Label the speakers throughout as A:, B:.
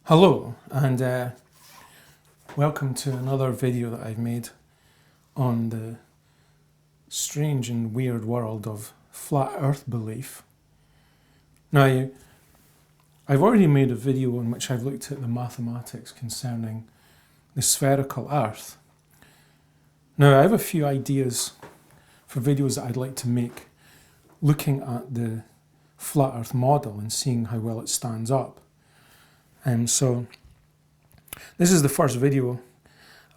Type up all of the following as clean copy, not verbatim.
A: Hello, and welcome to another video that I've made on the strange and weird world of flat earth belief. Now, I've already made a video in which I've looked at the mathematics concerning the spherical earth. Now, I have a few ideas for videos that I'd like to make looking at the flat earth model and seeing how well it stands up. So this is the first video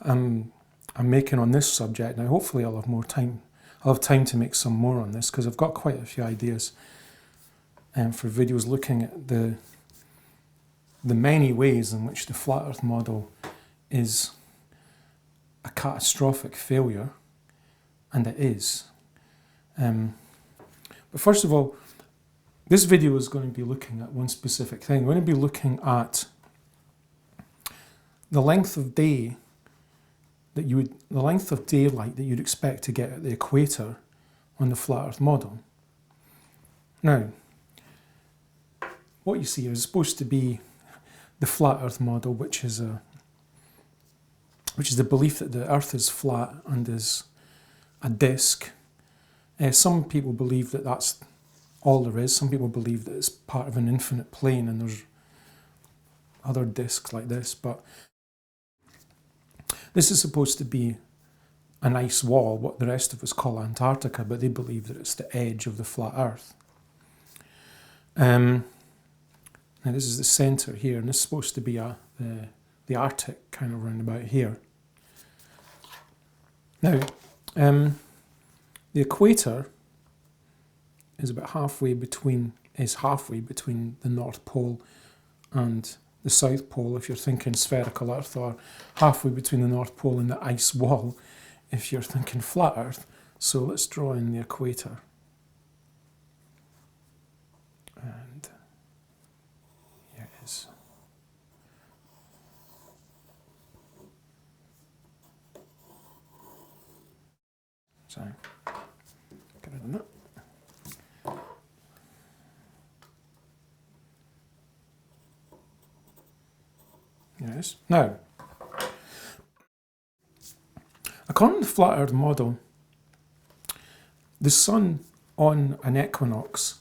A: I'm making on this subject. Now hopefully I'll have more time. I'll have time to make some more on this because I've got quite a few ideas for videos looking at the many ways in which the flat earth model is a catastrophic failure, and it is. But first of all, this video is going to be looking at one specific thing. We're going to be looking at the length of day that the length of daylight that you'd expect to get at the equator on the flat earth model. Now, what you see is supposed to be the flat earth model, which is the belief that the earth is flat and is a disk. Some people believe that that's all there is. Some people believe that it's part of an infinite plane and there's other disks like this, but this is supposed to be an ice wall, what the rest of us call Antarctica, but they believe that it's the edge of the flat earth. Now this is the centre here, and this is supposed to be the Arctic kind of round about here. Now, the equator is halfway between the North Pole and the South Pole if you're thinking spherical Earth, or halfway between the North Pole and the ice wall if you're thinking flat Earth. So let's draw in the equator. And here it is. So, get rid of that. Yes. Now, according to the flat earth model, the sun on an equinox,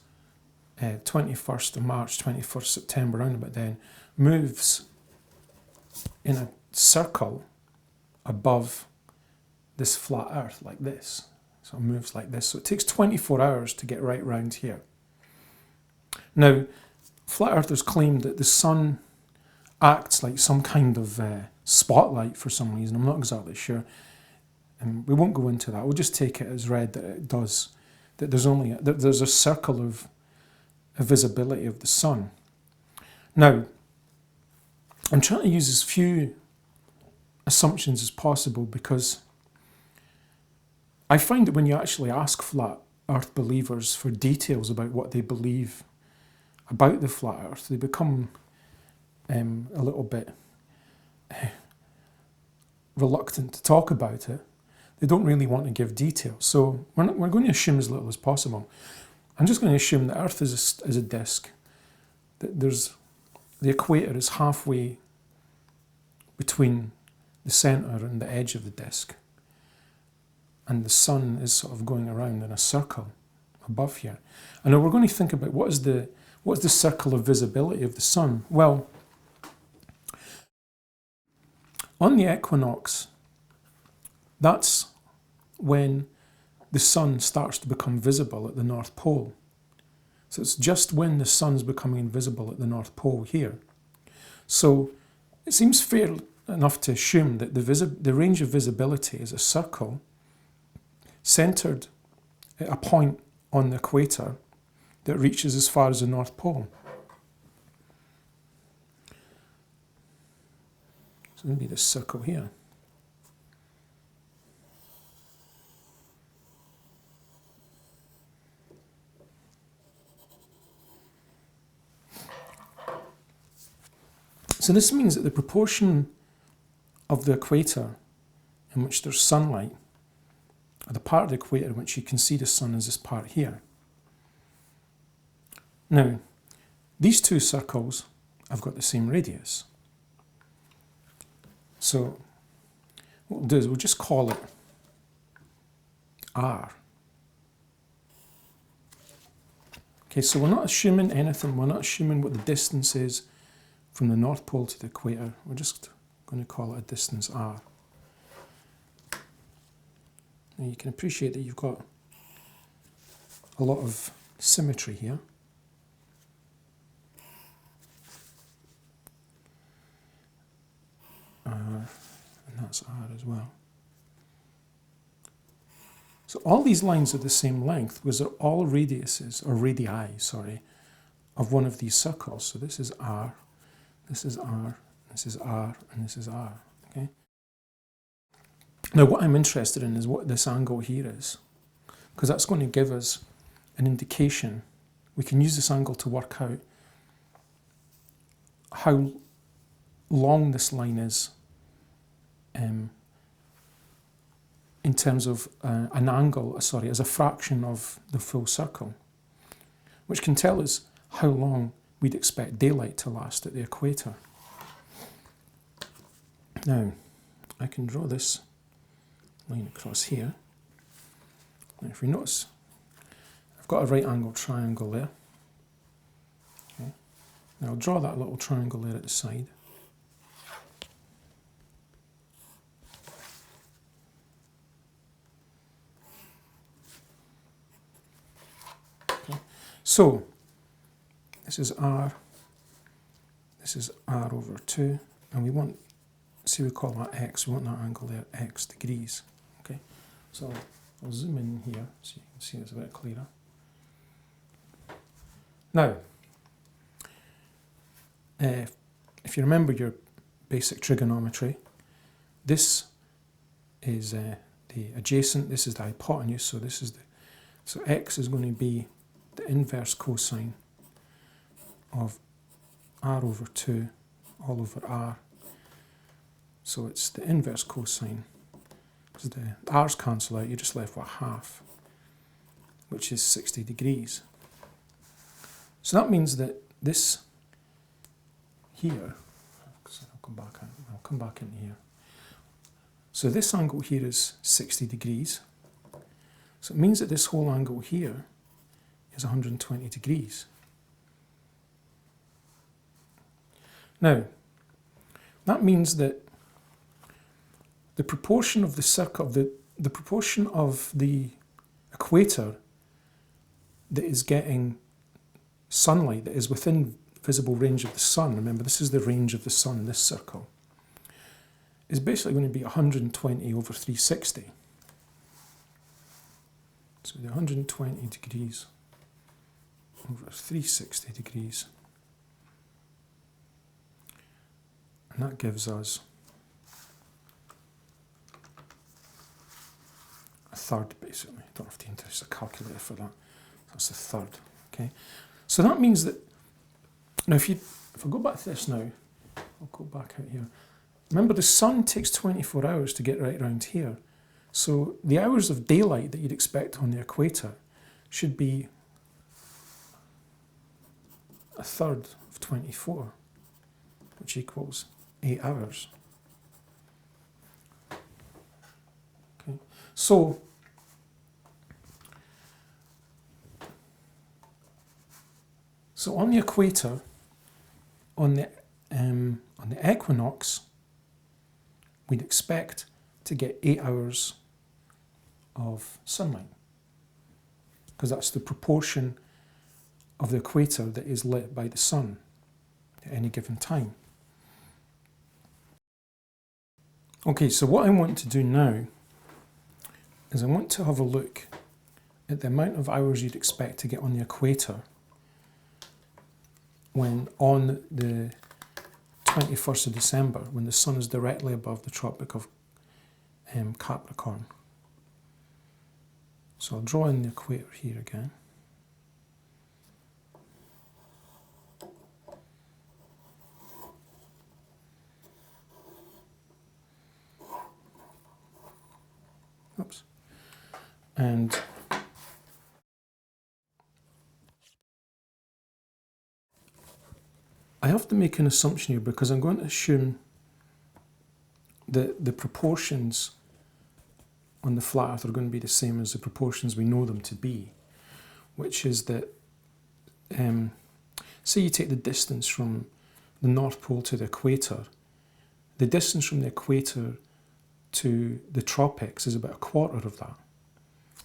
A: 21st of March, 21st September, around about then, moves in a circle above this flat earth like this. So it moves like this. So it takes 24 hours to get right round here. Now, flat earthers claim that the sun acts like some kind of spotlight for some reason. I'm not exactly sure. And we won't go into that. We'll just take it as read that it does. That there's a circle of visibility of the sun. Now, I'm trying to use as few assumptions as possible because I find that when you actually ask flat earth believers for details about what they believe about the flat earth, they become a little bit reluctant to talk about it. They don't really want to give details. So we're going to assume as little as possible. I'm just going to assume that Earth is a disk, that the equator is halfway between the centre and the edge of the disk, and the sun is sort of going around in a circle above here. And now we're going to think about what is the circle of visibility of the sun. Well, on the equinox, that's when the sun starts to become visible at the North Pole. So it's just when the sun's becoming invisible at the North Pole here. So it seems fair enough to assume that the range of visibility is a circle centred at a point on the equator that reaches as far as the North Pole. So maybe this circle here. So this means that the proportion of the equator in which there's sunlight, or the part of the equator in which you can see the sun, is this part here. Now, these two circles have got the same radius. So what we'll do is we'll just call it R. Okay, so we're not assuming anything. We're not assuming what the distance is from the North Pole to the equator. We're just going to call it a distance R. Now you can appreciate that you've got a lot of symmetry here. And that's R as well. So all these lines are the same length because they're all radiuses, or radii, sorry, of one of these circles. So this is R, this is R, this is R, and this is R, okay? Now what I'm interested in is what this angle here is, because that's going to give us an indication. We can use this angle to work out how long this line is in terms of an angle, sorry, as a fraction of the full circle, which can tell us how long we'd expect daylight to last at the equator. Now, I can draw this line across here. Now, if you notice, I've got a right angled triangle there. Okay. Now I'll draw that little triangle there at the side. So, this is R over 2, and we want, see we call that X, we want that angle there, X degrees. Okay, so I'll zoom in here so you can see it's a bit clearer. Now, if you remember your basic trigonometry, this is the adjacent, this is the hypotenuse, so this is so X is going to be the inverse cosine of R over 2 all over R. So it's the inverse cosine. Because the R's cancel out, you're just left with half, which is 60 degrees. So that means that this here, I'll come back in here. So this angle here is 60 degrees. So it means that this whole angle here is 120 degrees. Now, that means that the proportion of the circle, the proportion of the equator that is getting sunlight, that is within visible range of the sun, remember this is the range of the sun, this circle, is basically going to be 120 over 360. So the 120 degrees over 360 degrees. And that gives us a third, basically. Don't have to use a calculator for that. That's a third, okay? So that means that, now if I go back to this now, I'll go back out here. Remember, the sun takes 24 hours to get right around here. So the hours of daylight that you'd expect on the equator should be a third of 24, which equals 8 hours. Okay, so on the equator, on the equinox, we'd expect to get 8 hours of sunlight, because that's the proportion of the equator that is lit by the sun at any given time. Okay, so what I want to do now is I want to have a look at the amount of hours you'd expect to get on the equator when on the 21st of December, when the sun is directly above the Tropic of Capricorn. So I'll draw in the equator here again. Oops. And I have to make an assumption here because I'm going to assume the proportions on the flat Earth are going to be the same as the proportions we know them to be, which is that, say you take the distance from the North Pole to the equator, the distance from the equator to the tropics is about a quarter of that.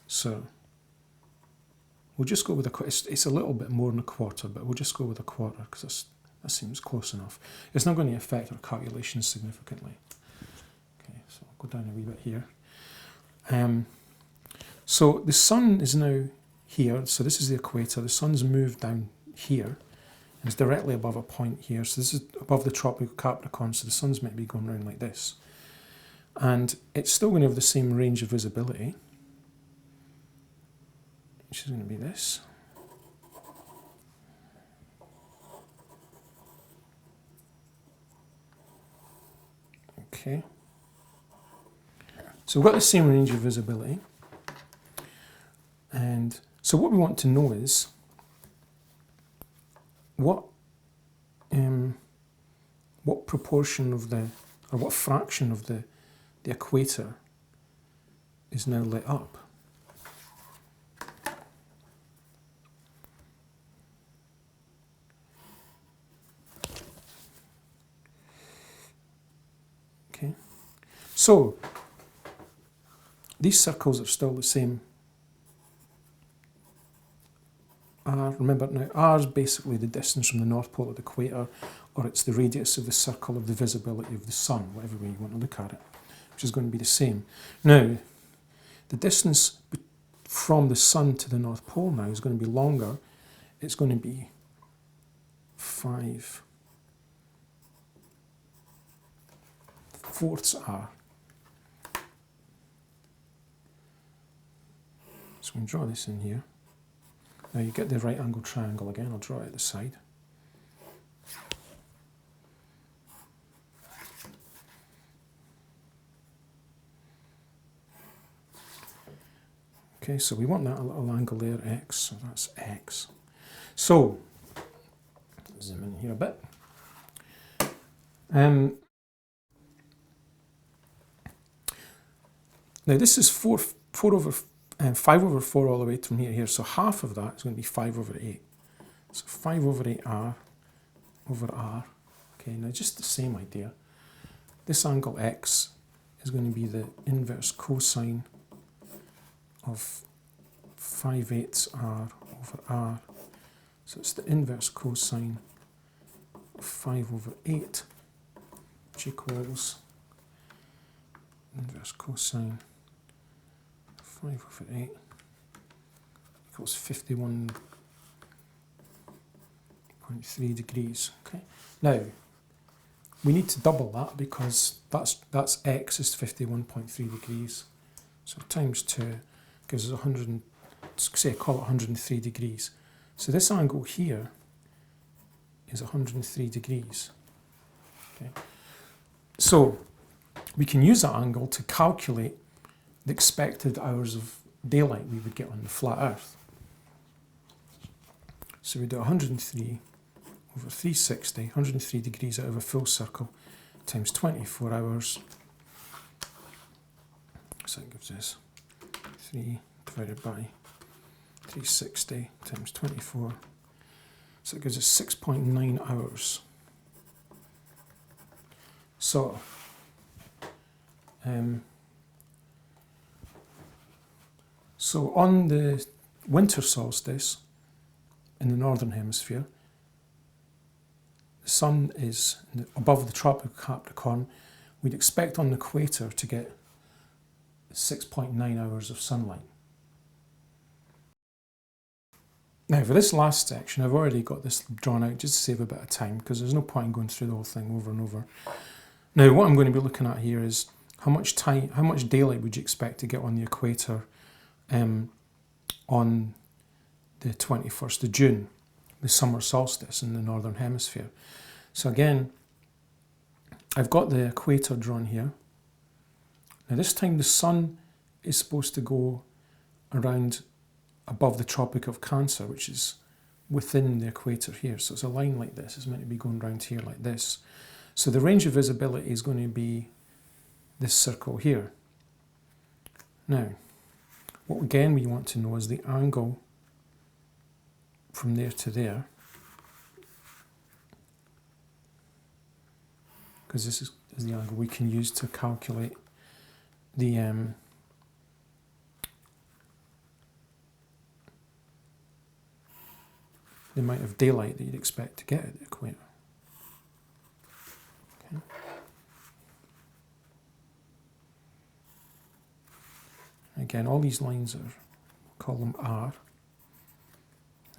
A: So we'll just go with it's a little bit more than a quarter, but we'll just go with a quarter because that seems close enough. It's not going to affect our calculations significantly. Okay, so I'll go down a wee bit here. So the sun is now here, so this is the equator. The sun's moved down here, and it's directly above a point here. So this is above the tropical Capricorn, so the sun's meant to be going around like this. And it's still going to have the same range of visibility, which is going to be this. Okay. So we've got the same range of visibility. And so what we want to know is what proportion of or what fraction of the equator is now lit up. Okay, so these circles are still the same. R, remember now, R is basically the distance from the North Pole to the equator, or it's the radius of the circle of the visibility of the sun, whatever way you want to look at it, which is going to be the same. Now, the distance from the sun to the North Pole now is going to be longer. It's going to be 5/4 R. So we can draw this in here. Now you get the right angle triangle again. I'll draw it at the side. Okay, so we want that little angle there, x, so that's x. So, zoom in here a bit. Now this is 5 over 4 all the way from here to here, so half of that is going to be 5/8. So 5/8 R over R. Okay, now just the same idea. This angle x is going to be the inverse cosine of 5/8 R over R. So it's the inverse cosine of 5/8, which equals inverse cosine 5/8 equals 51.3 degrees. Okay. Now we need to double that because that's x is 51.3 degrees. So times 2 gives us 100. Say call it 103 degrees. So this angle here is 103 degrees. Okay. So we can use that angle to calculate the expected hours of daylight we would get on the flat Earth. So we do 103 over 360, 103 degrees out of a full circle, times 24 hours. So that gives us 3 divided by 360 times 24. So it gives us 6.9 hours. So, so on the winter solstice in the northern hemisphere, the sun is above the tropical Capricorn. We'd expect on the equator to get 6.9 hours of sunlight. Now for this last section, I've already got this drawn out just to save a bit of time because there's no point in going through the whole thing over and over. Now what I'm going to be looking at here is how much daylight would you expect to get on the equator on the 21st of June, the summer solstice in the northern hemisphere. So again, I've got the equator drawn here. Now this time the sun is supposed to go around above the Tropic of Cancer, which is within the equator here. So it's a line like this. It's meant to be going around here like this. So the range of visibility is going to be this circle here. Now, what again we want to know is the angle from there to there, because this is the angle we can use to calculate the amount of daylight that you'd expect to get at the equator. Okay. Again, all these lines are, we'll call them R.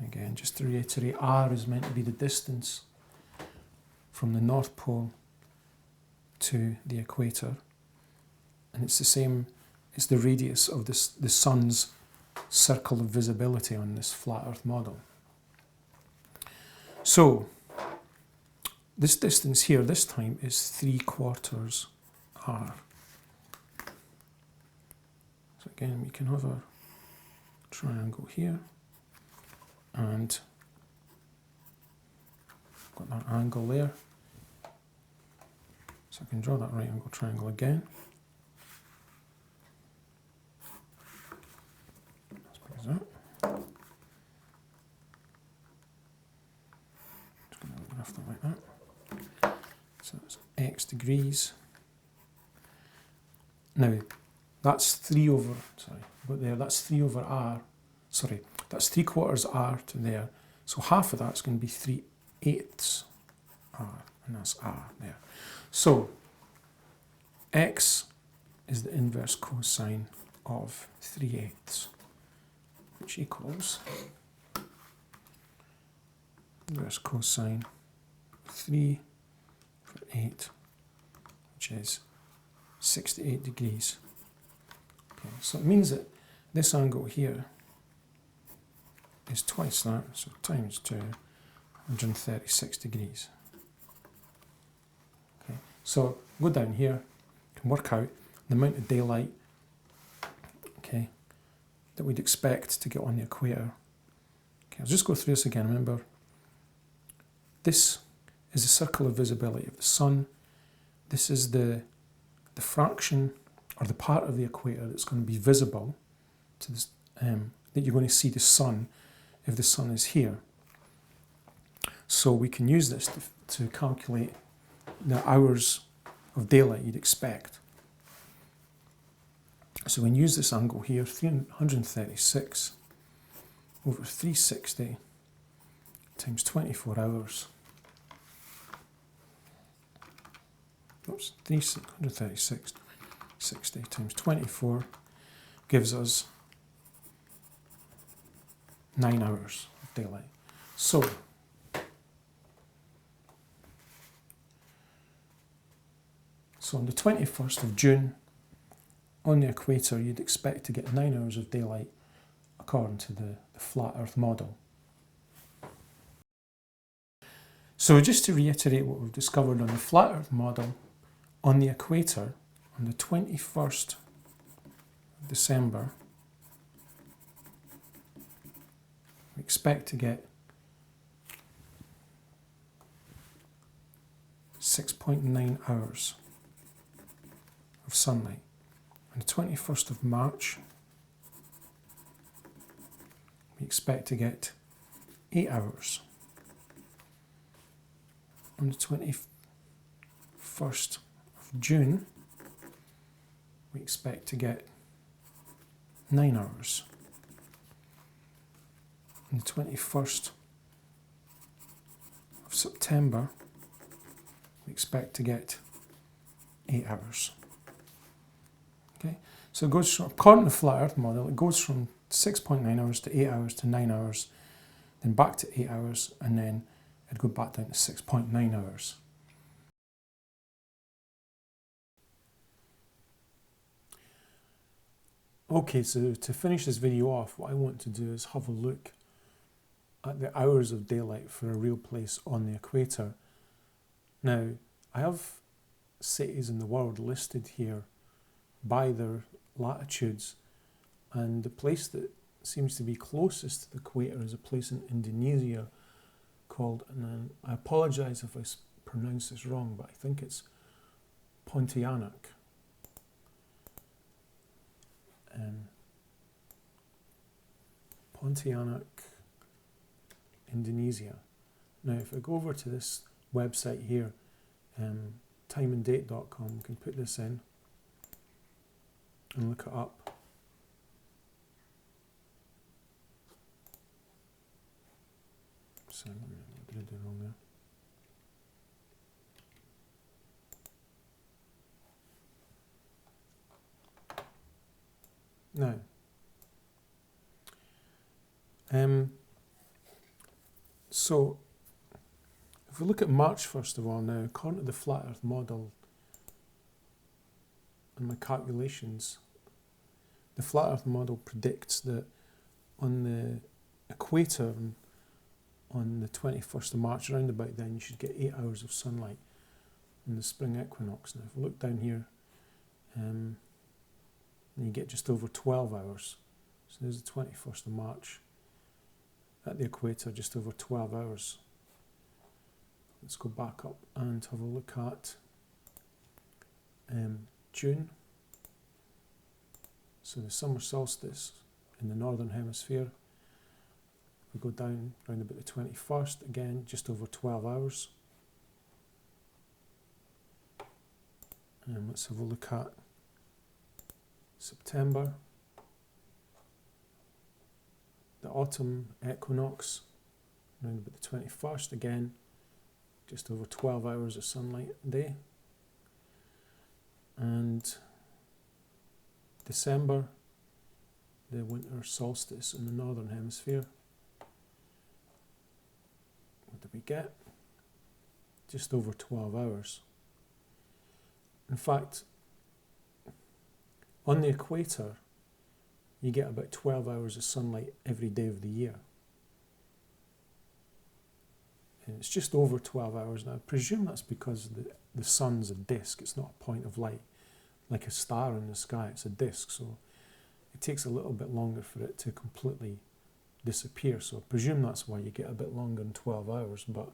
A: Again, just to reiterate, R is meant to be the distance from the North Pole to the equator, and it's the same, it's the radius of the sun's circle of visibility on this flat Earth model. So, this distance here this time is 3/4 R. So again, we can have a triangle here, and got that angle there. So I can draw that right angle triangle again. As big as that. Just going to graph that like that. So that's x degrees. Now, that's 3 over, sorry, but there, that's 3 over R. Sorry, that's 3/4 R to there. So half of that's going to be 3/8 R, and that's R there. So, x is the inverse cosine of 3/8, which equals inverse cosine 3/8, which is 68 degrees. Okay, so it means that this angle here is twice that, so times 2, 136 degrees. Okay, so go down here, can work out the amount of daylight, okay, that we'd expect to get on the equator. Okay, I'll just go through this again. Remember, this is the circle of visibility of the sun. This is the fraction, or the part of the equator that's going to be visible to this, that you're going to see the sun if the sun is here. So we can use this to calculate the hours of daylight you'd expect. So we can use this angle here, 336 over 360 times 24 hours. Oops, 336, 60 times 24 gives us 9 hours of daylight. So, on the 21st of June, on the equator, you'd expect to get 9 hours of daylight according to the flat Earth model. So just to reiterate what we've discovered on the flat Earth model, on the equator, on the 21st of December, we expect to get 6.9 hours of sunlight. On the 21st of March, we expect to get 8 hours. On the 21st of June, we expect to get 9 hours. On the 21st of September, we expect to get 8 hours. Okay, so it goes from, according to the flat Earth model, it goes from 6.9 hours to 8 hours to 9 hours, then back to 8 hours, and then it'd go back down to 6.9 hours. Okay, so to finish this video off, what I want to do is have a look at the hours of daylight for a real place on the equator. Now, I have cities in the world listed here by their latitudes, and the place that seems to be closest to the equator is a place in Indonesia called, and I apologise if I pronounce this wrong, but I think it's Pontianak. Pontianak, Indonesia. Now, if I go over to this website here, timeanddate.com, we can put this in and look it up. So, what did I do wrong there? Now, so if we look at March first of all now, according to the Flat Earth model and my calculations, the Flat Earth model predicts that on the equator on the 21st of March, around about then, you should get 8 hours of sunlight in the spring equinox. Now, if we look down here, you get just over 12 hours. So there's the 21st of March. At the equator, just over 12 hours. Let's go back up and have a look at June. So the summer solstice in the northern hemisphere. We go down around about the 21st, again, just over 12 hours. And let's have a look at September. The autumn equinox, around about the 21st, again, just over 12 hours of sunlight a day. And December, the winter solstice in the northern hemisphere. What did we get? Just over 12 hours. In fact, on the equator, you get about 12 hours of sunlight every day of the year. And it's just over 12 hours now. I presume that's because the sun's a disk, it's not a point of light. Like a star in the sky, it's a disk, so it takes a little bit longer for it to completely disappear. So I presume that's why you get a bit longer than 12 hours, but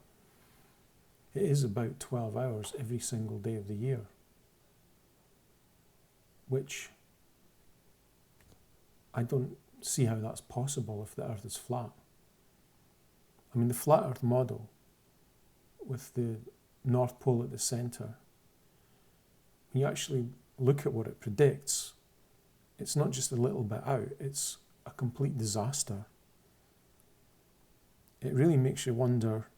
A: it is about 12 hours every single day of the year. Which I don't see how that's possible if the Earth is flat. I mean, the Flat Earth model, with the North Pole at the centre, when you actually look at what it predicts, it's not just a little bit out, it's a complete disaster. It really makes you wonder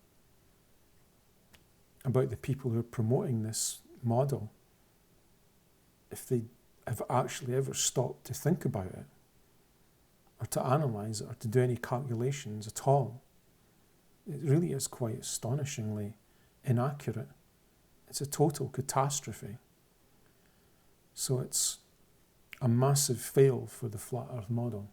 A: about the people who are promoting this model, if they have actually ever stopped to think about it, or to analyse it, or to do any calculations at all. It really is quite astonishingly inaccurate. It's a total catastrophe. So it's a massive fail for the Flat Earth model.